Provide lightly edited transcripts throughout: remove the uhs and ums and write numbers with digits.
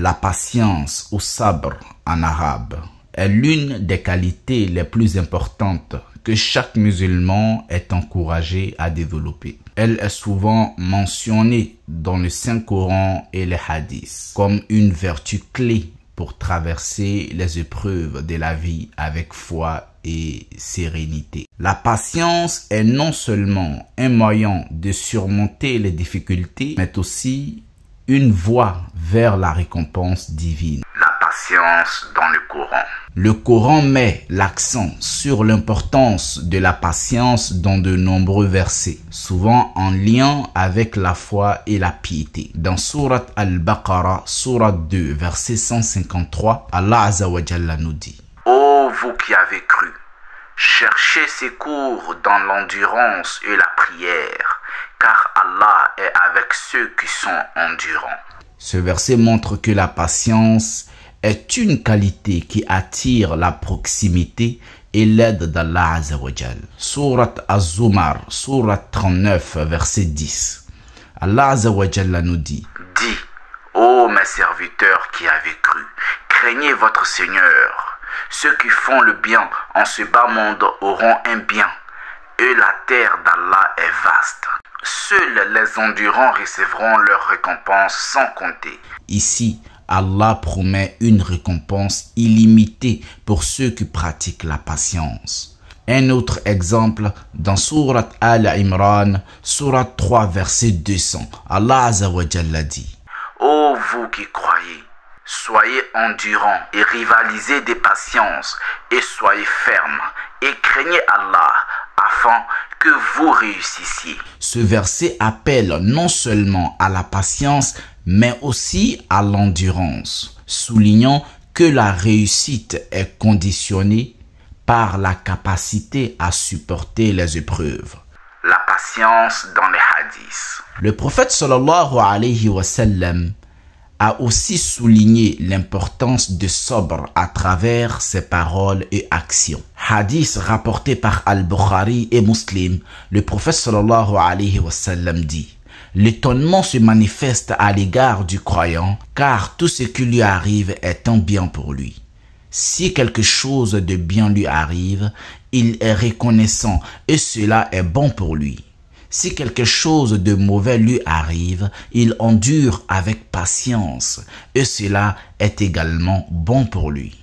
La patience ou sabr en arabe est l'une des qualités les plus importantes que chaque musulman est encouragé à développer. Elle est souvent mentionnée dans le Saint-Coran et les hadiths comme une vertu clé pour traverser les épreuves de la vie avec foi et sérénité. La patience est non seulement un moyen de surmonter les difficultés, mais aussi une voie vers la récompense divine. La patience dans le Coran. Le Coran met l'accent sur l'importance de la patience dans de nombreux versets, souvent en lien avec la foi et la piété. Dans Surat Al-Baqarah, Surat 2, verset 153, Allah Azza wa Jalla nous dit: Ô vous qui avez cru, cherchez secours dans l'endurance et la prière, car Allah est avec ceux qui sont endurants. Ce verset montre que la patience est une qualité qui attire la proximité et l'aide d'Allah Azza wa Jal. Surat Az-Zumar, Surat 39, verset 10. Allah Azza wa Jalla nous dit: Dis, ô mes serviteurs qui avez cru, craignez votre Seigneur. Ceux qui font le bien en ce bas monde auront un bien, et la terre d'Allah est vaste. Seuls les endurants recevront leur récompense sans compter. Ici, Allah promet une récompense illimitée pour ceux qui pratiquent la patience. Un autre exemple dans Surat Al-Imran, Surat 3, verset 200. Allah Azza wa Jalla dit: Ô vous qui croyez, soyez endurants et rivalisez des patiences et soyez fermes et craignez Allah afin que vous réussissiez. Ce verset appelle non seulement à la patience mais aussi à l'endurance, soulignant que la réussite est conditionnée par la capacité à supporter les épreuves. La patience dans les hadiths. Le prophète sallallahu alayhi wa sallam a aussi souligné l'importance de sabr à travers ses paroles et actions. Hadith rapporté par Al-Bukhari et Muslim, le prophète sallallahu alayhi wa sallam dit: L'étonnement se manifeste à l'égard du croyant, car tout ce qui lui arrive est un bien pour lui. Si quelque chose de bien lui arrive, il est reconnaissant et cela est bon pour lui. Si quelque chose de mauvais lui arrive, il endure avec patience et cela est également bon pour lui.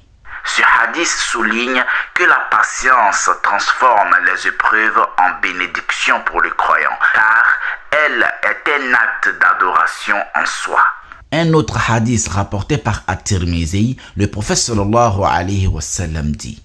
Ce hadith souligne que la patience transforme les épreuves en bénédiction pour le croyant, car elle est un acte d'adoration en soi. Un autre hadith rapporté par At-Tirmizi, le prophète sallallahu alayhi wa sallam dit: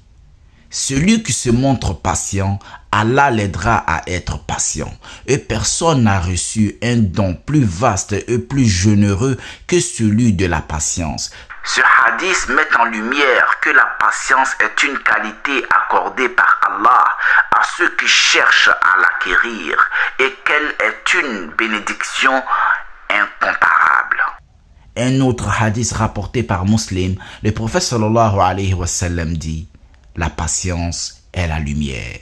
Celui qui se montre patient, Allah l'aidera à être patient. Et personne n'a reçu un don plus vaste et plus généreux que celui de la patience. Ce hadith met en lumière que la patience est une qualité accordée par Allah à ceux qui cherchent à l'acquérir et qu'elle est une bénédiction incomparable. Un autre hadith rapporté par Muslim, le prophète sallallahu alayhi wa sallam dit: La patience est la lumière.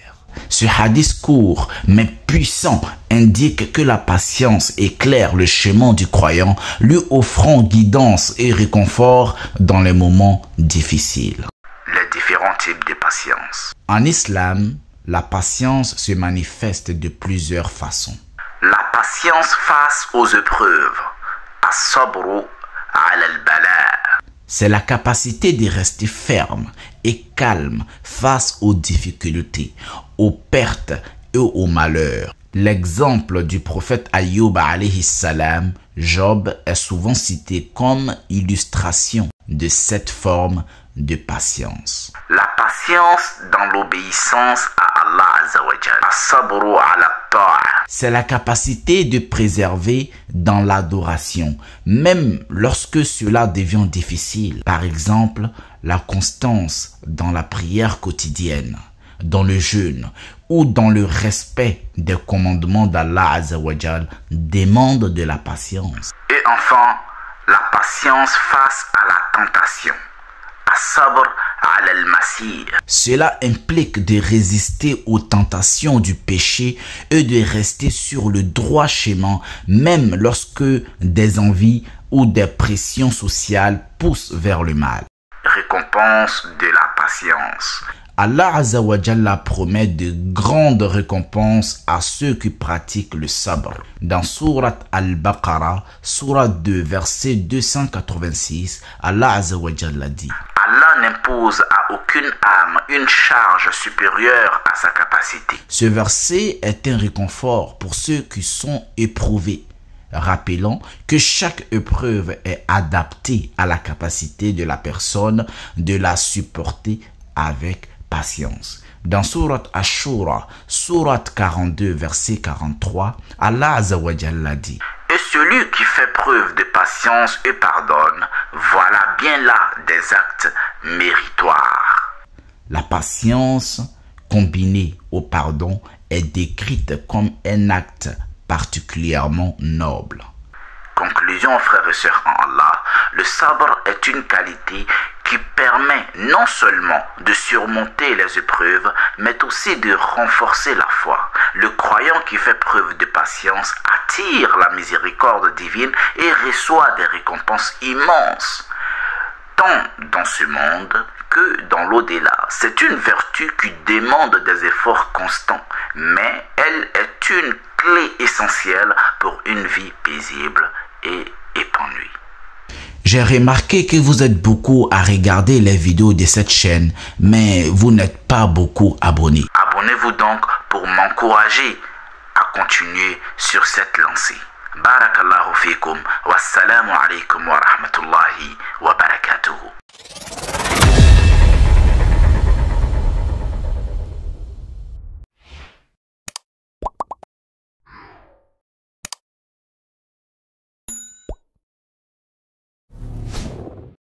Ce hadith court mais puissant indique que la patience éclaire le chemin du croyant, lui offrant guidance et réconfort dans les moments difficiles. Les différents types de patience. En islam, la patience se manifeste de plusieurs façons. La patience face aux épreuves. As-sabru ala al-bala. C'est la capacité de rester ferme et calme face aux difficultés, aux pertes et aux malheurs. L'exemple du prophète Ayyub alayhi salam, Job, est souvent cité comme illustration de cette forme de patience. La patience dans l'obéissance à Allah Azza wa Jalla. As-sabru ala ta'a. C'est la capacité de préserver dans l'adoration, même lorsque cela devient difficile. Par exemple, la constance dans la prière quotidienne, dans le jeûne ou dans le respect des commandements d'Allah Azza wa Jalla demande de la patience. Et enfin, la patience face à la tentation. As-sabr ala al-masir. Cela implique de résister aux tentations du péché et de rester sur le droit chemin, même lorsque des envies où des pressions sociales poussent vers le mal. Récompense de la patience. Allah Azza wa Jalla promet de grandes récompenses à ceux qui pratiquent le sabr. Dans Surat Al-Baqarah, Surat 2, verset 286, Allah Azza wa Jalla dit: Allah n'impose à aucune âme une charge supérieure à sa capacité. Ce verset est un réconfort pour ceux qui sont éprouvés, rappelant que chaque épreuve est adaptée à la capacité de la personne de la supporter avec patience. Dans Surat Ash-Shura, Surat 42, verset 43, Allah Azza wa Jalla dit: et celui qui fait preuve de patience et pardonne, voilà bien là des actes méritoires. La patience combinée au pardon est décrite comme un acte particulièrement noble. Conclusion, frères et sœurs en Allah, le sabr est une qualité qui permet non seulement de surmonter les épreuves, mais aussi de renforcer la foi. Le croyant qui fait preuve de patience attire la miséricorde divine et reçoit des récompenses immenses, tant dans ce monde que dans l'au-delà. C'est une vertu qui demande des efforts constants, mais elle est une clé essentielle pour une vie paisible et épanouie. J'ai remarqué que vous êtes beaucoup à regarder les vidéos de cette chaîne, mais vous n'êtes pas beaucoup abonnés. Abonnez-vous donc pour m'encourager à continuer sur cette lancée. Barakallahu fikum. Wassalamu alaikum wa rahmatullah.